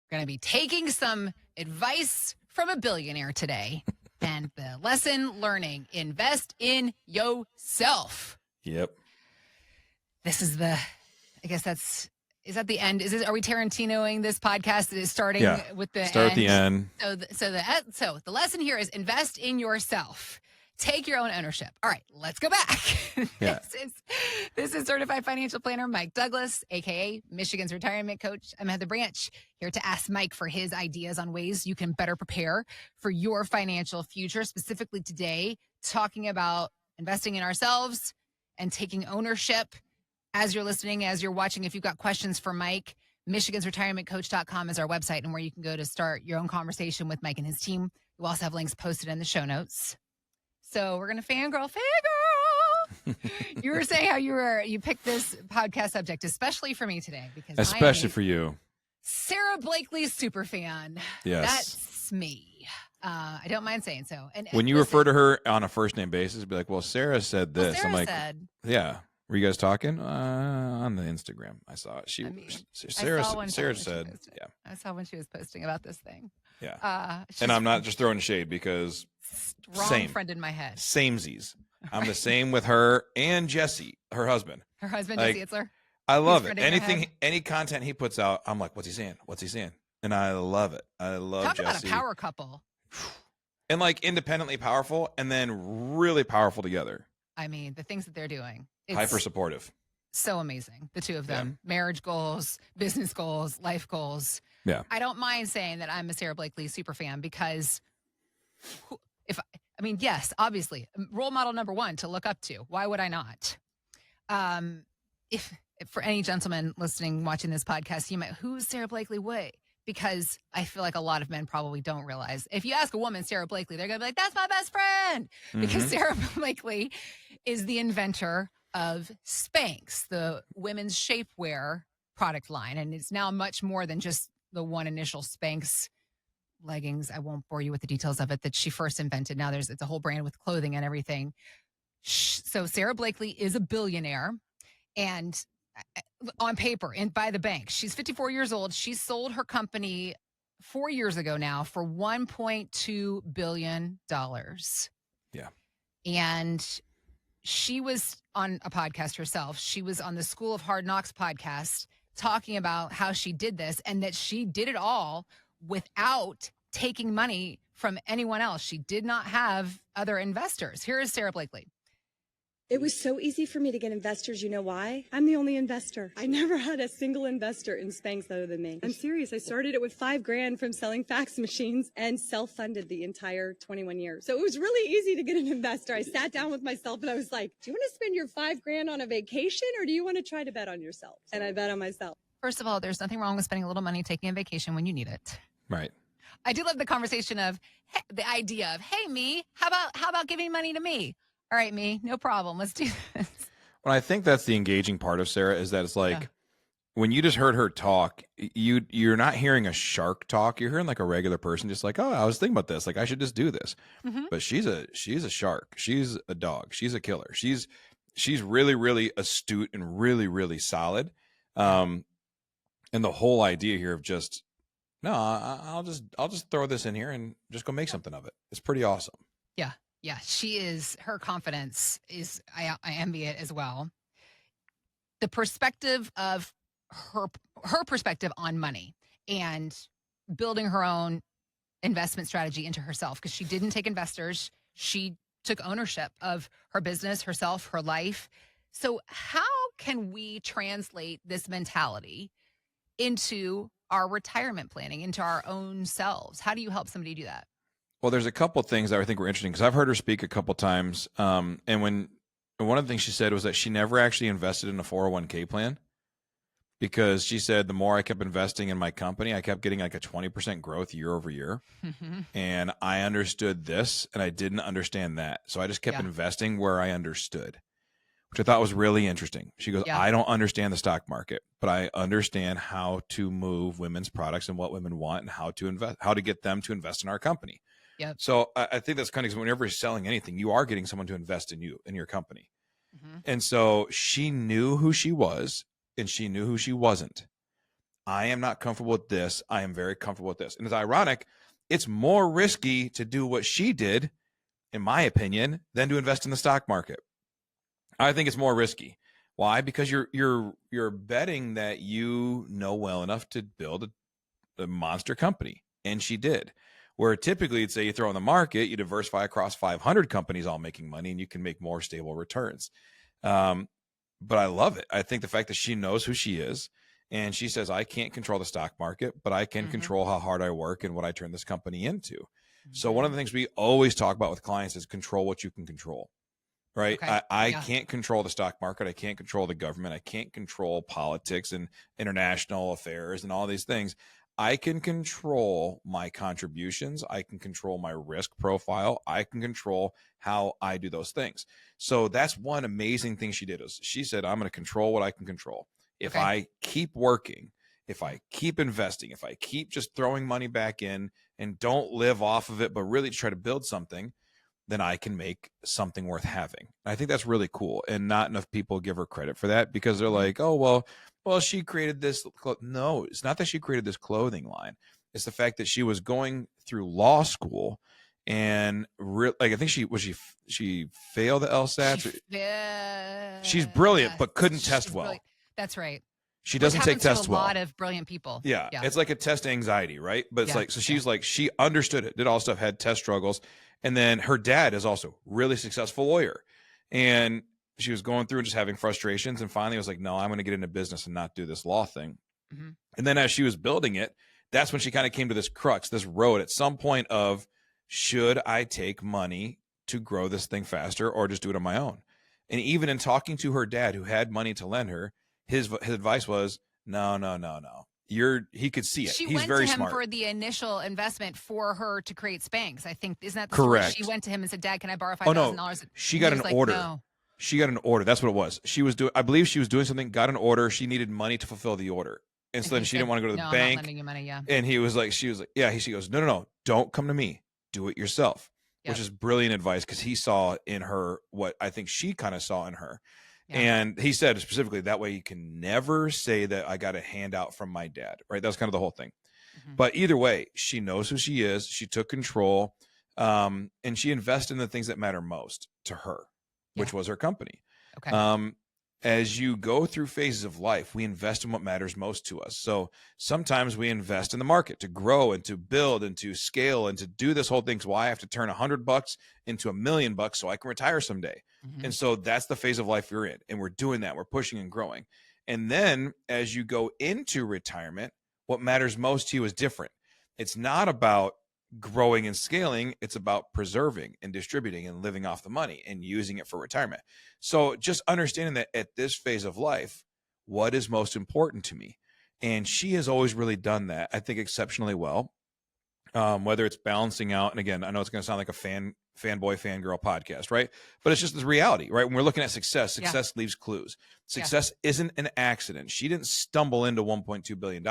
We're going to be taking some advice from a billionaire today. And the lesson learning, invest in yourself. Yep. This is is that the end? Are we Tarantinoing this podcast? It is starting with the start end. At the end. So the lesson here is invest in yourself. Take your own ownership. All right, let's go back. Yeah. This is certified financial planner Mike Douglas, aka Michigan's retirement coach. I'm Heather Branch, here to ask Mike for his ideas on ways you can better prepare for your financial future. Specifically today, talking about investing in ourselves and taking ownership. As you're listening, as you're watching, if you've got questions for Mike, michigansretirementcoach.com is our website and where you can go to start your own conversation with Mike and his team. We'll also have links posted in the show notes. So we're going to fangirl. You were saying how you picked this podcast subject, especially for me today. Because especially for you. Sara Blakely super fan. Yes. That's me. I don't mind saying so. And when you refer to her on a first name basis, be like, well, Sarah said this. Sarah I'm like, said, yeah. Were you guys talking on the Instagram? I saw it. Sarah said, yeah. I saw when she was posting about this thing. Yeah. And I'm not just throwing shade because strong friend in my head. Samesies. I'm the same with her and Jesse, her husband. Her husband, Jesse Itzler. I love it. Any content he puts out, I'm like, what's he saying? What's he saying? And I love it. I love Talk Jesse. About a power couple. And like independently powerful and then really powerful together. I mean, the things that they're doing. Hyper supportive. So amazing. The two of them. Yeah. Marriage goals, business goals, life goals. Yeah. I don't mind saying that I'm a Sara Blakely super fan because yes, obviously, role model number one to look up to. Why would I not? If for any gentleman listening, watching this podcast, you might, who's Sara Blakely? What? Because I feel like a lot of men probably don't realize. If you ask a woman, Sara Blakely, they're going to be like, that's my best friend. Because Sara Blakely is the inventor of Spanx, the women's shapewear product line. And it's now much more than just the one initial Spanx leggings. I won't bore you with the details of it that she first invented. Now it's a whole brand with clothing and everything. So Sara Blakely is a billionaire. And on paper and by the bank, she's 54 years old. She sold her company 4 years ago now for $1.2 billion. Yeah. And she was on a podcast herself. She was on the School of Hard Knocks podcast talking about how she did this and that she did it all without taking money from anyone else. She did not have other investors. Here is Sara Blakely. It was so easy for me to get investors. You know why? I'm the only investor. I never had a single investor in Spanx other than me. I'm serious. I started it with $5,000 from selling fax machines and self-funded the entire 21 years. So it was really easy to get an investor. I sat down with myself and I was like, do you want to spend your $5,000 on a vacation or do you want to try to bet on yourself? And I bet on myself. First of all, there's nothing wrong with spending a little money taking a vacation when you need it. Right. I do love the conversation of the idea of, hey, me, how about giving money to me? All right, me, no problem. Let's do this. Well, I think that's the engaging part of Sarah is that it's like when you just heard her talk, you're not hearing a shark talk. You're hearing like a regular person just like, oh, I was thinking about this. Like I should just do this. But she's a shark. She's a dog. She's a killer. She's really, really astute and really, really solid. And the whole idea here of just, no, I'll just throw this in here and just go make something of it. It's pretty awesome. Yeah. Yeah, she is, her confidence is, I envy it as well. The perspective of her perspective on money and building her own investment strategy into herself, because she didn't take investors. She took ownership of her business, herself, her life. So how can we translate this mentality into our retirement planning, into our own selves? How do you help somebody do that? Well, there's a couple things that I think were interesting because I've heard her speak a couple times. And one of the things she said was that she never actually invested in a 401k plan because she said the more I kept investing in my company, I kept getting like a 20% growth year over year. And I understood this and I didn't understand that. So I just kept investing where I understood, which I thought was really interesting. She goes, I don't understand the stock market, but I understand how to move women's products and what women want and how to invest, how to get them to invest in our company. Yep. So I think that's kind of because whenever you're selling anything, you are getting someone to invest in you, in your company. And so she knew who she was and she knew who she wasn't. I am not comfortable with this. I am very comfortable with this. And it's ironic. It's more risky to do what she did, in my opinion, than to invest in the stock market. I think it's more risky. Why? Because you're betting that you know well enough to build a monster company. And she did. Where typically you'd say you throw in the market, you diversify across 500 companies all making money, and you can make more stable returns. But I love it. I think the fact that she knows who she is, and she says, I can't control the stock market, but I can control how hard I work and what I turn this company into. So one of the things we always talk about with clients is control what you can control, right? Okay. I can't control the stock market. I can't control the government. I can't control politics and international affairs and all these things. I can control my contributions. I can control my risk profile. I can control how I do those things. So that's one amazing thing she did is she said, I'm going to control what I can control. If I keep working, if I keep investing, if I keep just throwing money back in and don't live off of it, but really try to build something, then I can make something worth having. I think that's really cool. And not enough people give her credit for that because they're like, oh, well, she created this. No, it's not that she created this clothing line. It's the fact that she was going through law school and I think she failed the LSATs. She's brilliant, but couldn't test well. Brilliant. That's right. She doesn't take tests well. A lot of brilliant people. Yeah. It's like a test anxiety, right? But it's like, so she's like, she understood it, did all stuff, had test struggles. And then her dad is also a really successful lawyer. And she was going through and just having frustrations. And finally was like, no, I'm going to get into business and not do this law thing. And then as she was building it, that's when she kind of came to this crux, this road at some point of, should I take money to grow this thing faster or just do it on my own? And even in talking to her dad, who had money to lend her, his advice was, no. He could see it. He's very smart. She went to him for the initial investment for her to create Spanx. I think, isn't that the correct? Story? She went to him and said, Dad, can I borrow $5,000? No. She got an order. No. She got an order. That's what it was. I believe she was doing something, got an order. She needed money to fulfill the order. And so then she didn't want to go to the bank. I'm not lending you money, yeah. And she was like, she goes, no, don't come to me. Do it yourself, which is brilliant advice because he saw in her what I think she kind of saw in her. Yeah. And he said specifically that way you can never say that I got a handout from my dad, right? That was kind of the whole thing. But either way, she knows who she is. She took control and she invested in the things that matter most to her, which was her company. Okay. As you go through phases of life, we invest in what matters most to us. So sometimes we invest in the market to grow and to build and to scale and to do this whole thing. So I have to turn $100 into $1 million so I can retire someday. And so that's the phase of life you're in. And we're doing that. We're pushing and growing. And then as you go into retirement, what matters most to you is different. It's not about growing and scaling. It's about preserving and distributing and living off the money and using it for retirement. So just understanding that at this phase of life, what is most important to me? And she has always really done that, I think, exceptionally well. Whether it's balancing out, and again, I know it's going to sound like a fanboy, fangirl podcast, right? But it's just the reality, right? When we're looking at success leaves clues. Success isn't an accident. She didn't stumble into $1.2 billion.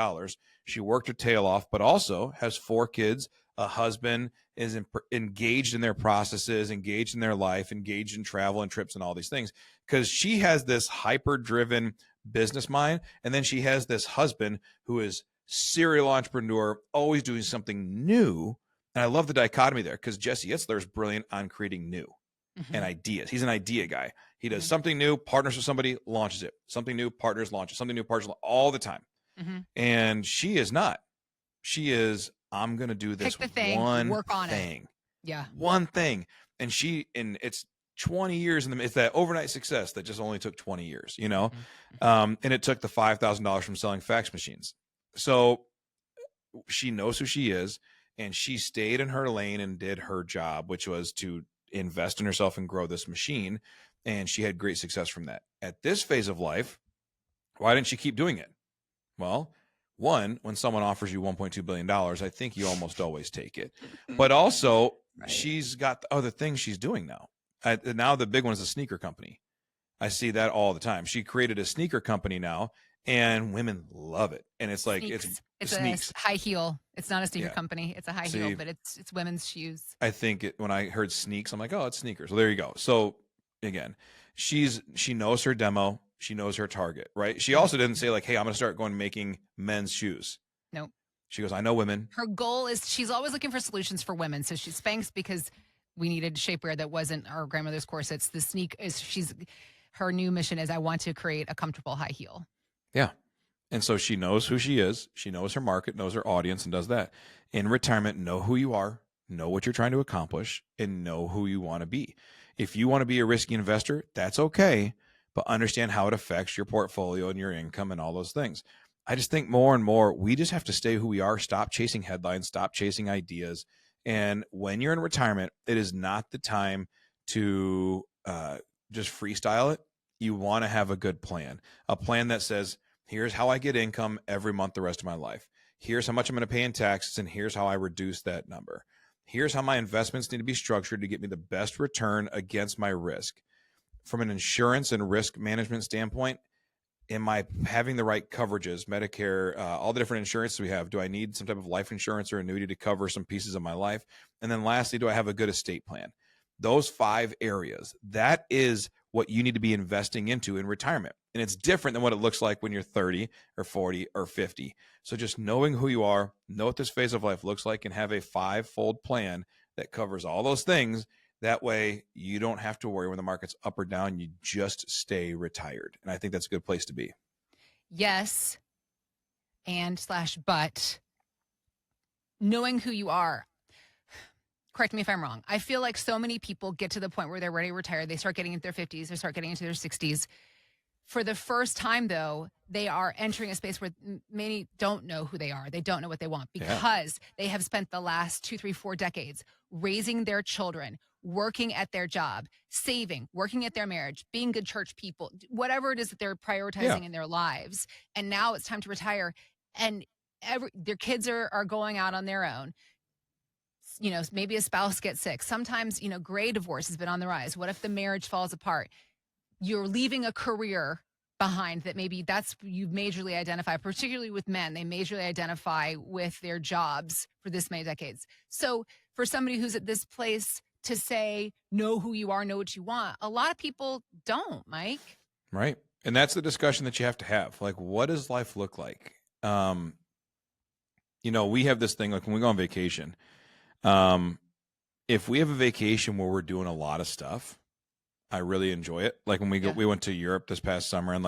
She worked her tail off, but also has 4 kids, a husband, is engaged in their processes, engaged in their life, engaged in travel and trips and all these things. Because she has this hyper-driven business mind, and then she has this husband who is serial entrepreneur, always doing something new. And I love the dichotomy there because Jesse Itzler is brilliant on creating new and ideas. He's an idea guy. He does something new, partners with somebody, launches it. Something new, partners, launches. Something new, partners, all the time. And she is not. She is, I'm going to do this one work on thing. Yeah. One thing. And it's 20 years it's that overnight success that just only took 20 years, you know? And it took the $5,000 from selling fax machines. So she knows who she is, and she stayed in her lane and did her job, which was to invest in herself and grow this machine. And she had great success from that. At this phase of life, why didn't she keep doing it? Well, one, when someone offers you $1.2 billion, I think you almost always take it. But also, she's got the other things she's doing now. Now the big one is a sneaker company. I see that all the time. She created a sneaker company now, and women love it. And it's like Sneaks. It's Sneaks. a high heel. It's not a sneaker company. It's a high heel, but it's women's shoes. I think when I heard sneaks, I'm like, oh, it's sneakers. Well, there you go. So again, she knows her demo. She knows her target, right? She also didn't say like, hey, I'm going to start going making men's shoes. Nope. She goes, I know women. Her goal is she's always looking for solutions for women. So she Spanx because we needed shapewear that wasn't our grandmother's corsets. The sneak is her new mission is I want to create a comfortable high heel. Yeah. And so she knows who she is. She knows her market, knows her audience, and does that. In retirement, know who you are, know what you're trying to accomplish, and know who you want to be. If you want to be a risky investor, that's okay, but understand how it affects your portfolio and your income and all those things. I just think more and more, we just have to stay who we are, stop chasing headlines, stop chasing ideas. And when you're in retirement, it is not the time to just freestyle it. You want to have a good plan, a plan that says, here's how I get income every month the rest of my life. Here's how much I'm going to pay in taxes, and here's how I reduce that number. Here's how my investments need to be structured to get me the best return against my risk. From an insurance and risk management standpoint, am I having the right coverages, Medicare, all the different insurances we have? Do I need some type of life insurance or annuity to cover some pieces of my life? And then lastly, do I have a good estate plan? Those 5 areas, that is what you need to be investing into in retirement. And it's different than what it looks like when you're 30 or 40 or 50. So just knowing who you are, know what this phase of life looks like, and have a 5-fold plan that covers all those things. That way you don't have to worry when the market's up or down. You just stay retired. And I think that's a good place to be. Yes. But knowing who you are. Correct me if I'm wrong. I feel like so many people get to the point where they're ready to retire. They start getting into their 50s. They start getting into their 60s. For the first time, though, they are entering a space where many don't know who they are. They don't know what they want because they have spent the last 2, 3, 4 decades raising their children, working at their job, saving, working at their marriage, being good church people, whatever it is that they're prioritizing in their lives. And now it's time to retire. And their kids are going out on their own. You know, maybe a spouse gets sick. Sometimes, you know, gray divorce has been on the rise. What if the marriage falls apart? You're leaving a career behind that maybe that's you majorly identify, particularly with men. They majorly identify with their jobs for this many decades. So for somebody who's at this place to say, know who you are, know what you want, a lot of people don't, Mike. Right. And that's the discussion that you have to have. Like, what does life look like? You know, we have this thing, like when we go on vacation, if we have a vacation where we're doing a lot of stuff, I really enjoy it. Like when we went to Europe this past summer, and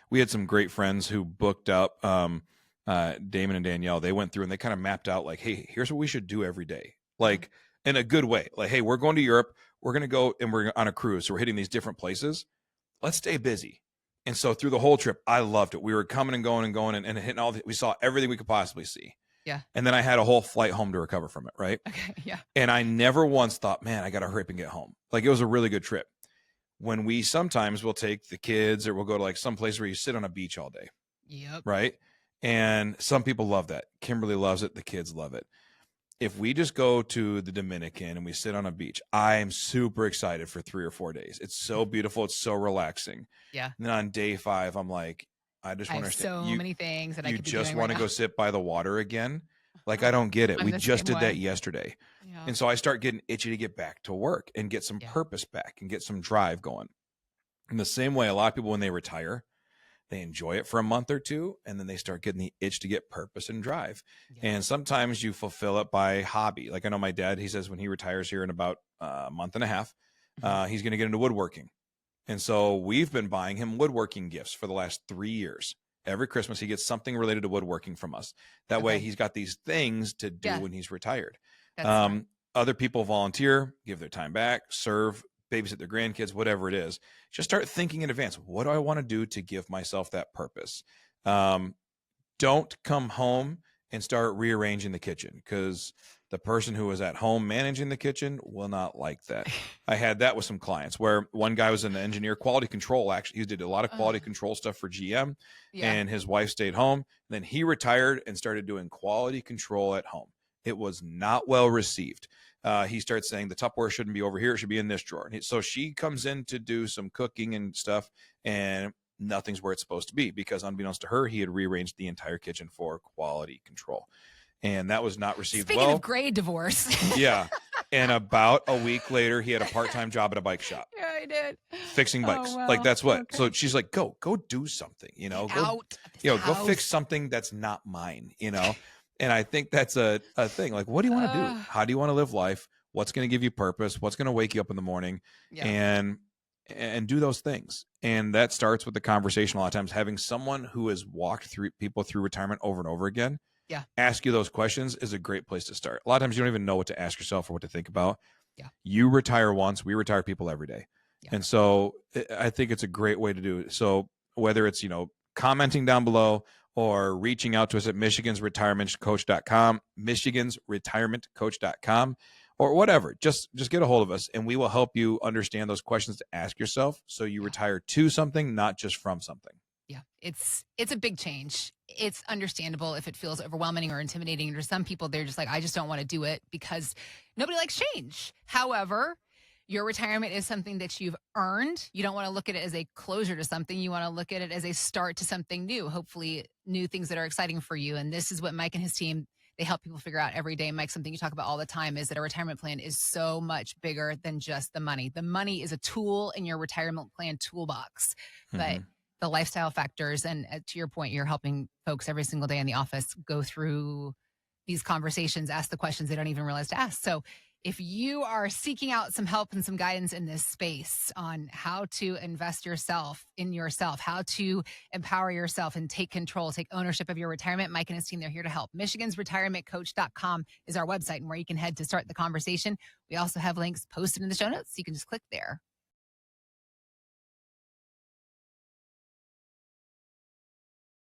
we had some great friends who booked up, Damon and Danielle. They went through and they kind of mapped out like, hey, here's what we should do every day. Like in a good way. Like, hey, we're going to Europe. We're going to go and we're on a cruise. So we're hitting these different places. Let's stay busy. And so through the whole trip, I loved it. We were coming and going and hitting we saw everything we could possibly see. Yeah. And then I had a whole flight home to recover from it. Right. Okay. Yeah. And I never once thought, man, I got to hurry up and get home. Like it was a really good trip. When we sometimes will take the kids or we'll go to like some place where you sit on a beach all day. Yep. Right. And some people love that. Kimberly loves it. The kids love it. If we just go to the Dominican and we sit on a beach, I am super excited for 3 or 4 days. It's so beautiful. It's so relaxing. Yeah. And then on day 5, I'm like, I just want to so many things that I could be just doing want right to now. go sit by the water again. Like, I don't get it. I'm We the just same did that way. yesterday. Yeah. And so I start getting itchy to get back to work and get some purpose back and get some drive going. In the same way, a lot of people, when they retire, they enjoy it for a month or 2, and then they start getting the itch to get purpose and drive. Yeah. And sometimes you fulfill it by hobby. Like I know my dad, he says when he retires here in about a month and a half, he's going to get into woodworking. And so we've been buying him woodworking gifts for the last 3 years. Every Christmas, he gets something related to woodworking from us. That way he's got these things to do when he's retired. Other people volunteer, give their time back, serve, babysit their grandkids, whatever it is. Just start thinking in advance. What do I want to do to give myself that purpose? Don't come home and start rearranging the kitchen, because the person who is at home managing the kitchen will not like that. I had that with some clients where one guy was an engineer, quality control. Actually, he did a lot of quality control stuff for GM, and his wife stayed home. Then he retired and started doing quality control at home. It was not well received. He starts saying the Tupperware shouldn't be over here. It should be in this drawer. So she comes in to do some cooking and stuff, and nothing's where it's supposed to be, because unbeknownst to her, he had rearranged the entire kitchen for quality control. And that was not received well. Speaking of gray divorce. Yeah. And about a week later, he had a part-time job at a bike shop. Yeah, I did. Fixing bikes. Oh, wow. Like, that's what. Okay. So she's like, go do something, go fix something that's not mine, And I think that's a thing. Like, what do you want to do? How do you want to live life? What's going to give you purpose? What's going to wake you up in the morning? Yeah. And do those things. And that starts with the conversation a lot of times, having someone who has walked people through retirement over and over again. Yeah. Ask you those questions is a great place to start. A lot of times you don't even know what to ask yourself or what to think about. Yeah. You retire once, we retire people every day. Yeah. And so I think it's a great way to do it. So whether it's, commenting down below or reaching out to us at michigansretirementcoach.com, michigansretirementcoach.com, or whatever, just get a hold of us and we will help you understand those questions to ask yourself so you retire to something, not just from something. Yeah, it's a big change. It's understandable if it feels overwhelming or intimidating. There's some people, they're just like, I just don't want to do it because nobody likes change. However, your retirement is something that you've earned. You don't want to look at it as a closure to something. You want to look at it as a start to something new, hopefully new things that are exciting for you. And this is what Mike and his team, they help people figure out every day. Mike, something you talk about all the time is that a retirement plan is so much bigger than just the money. The money is a tool in your retirement plan toolbox, but the lifestyle factors, and to your point, you're helping folks every single day in the office go through these conversations, ask the questions they don't even realize to ask. So if you are seeking out some help and some guidance in this space on how to invest in yourself, how to empower yourself and take control, take ownership of your retirement, Mike and his team, they're here to help. michigansretirementcoach.com is our website and where you can head to start the conversation. We also have links posted in the show notes. So you can just click there.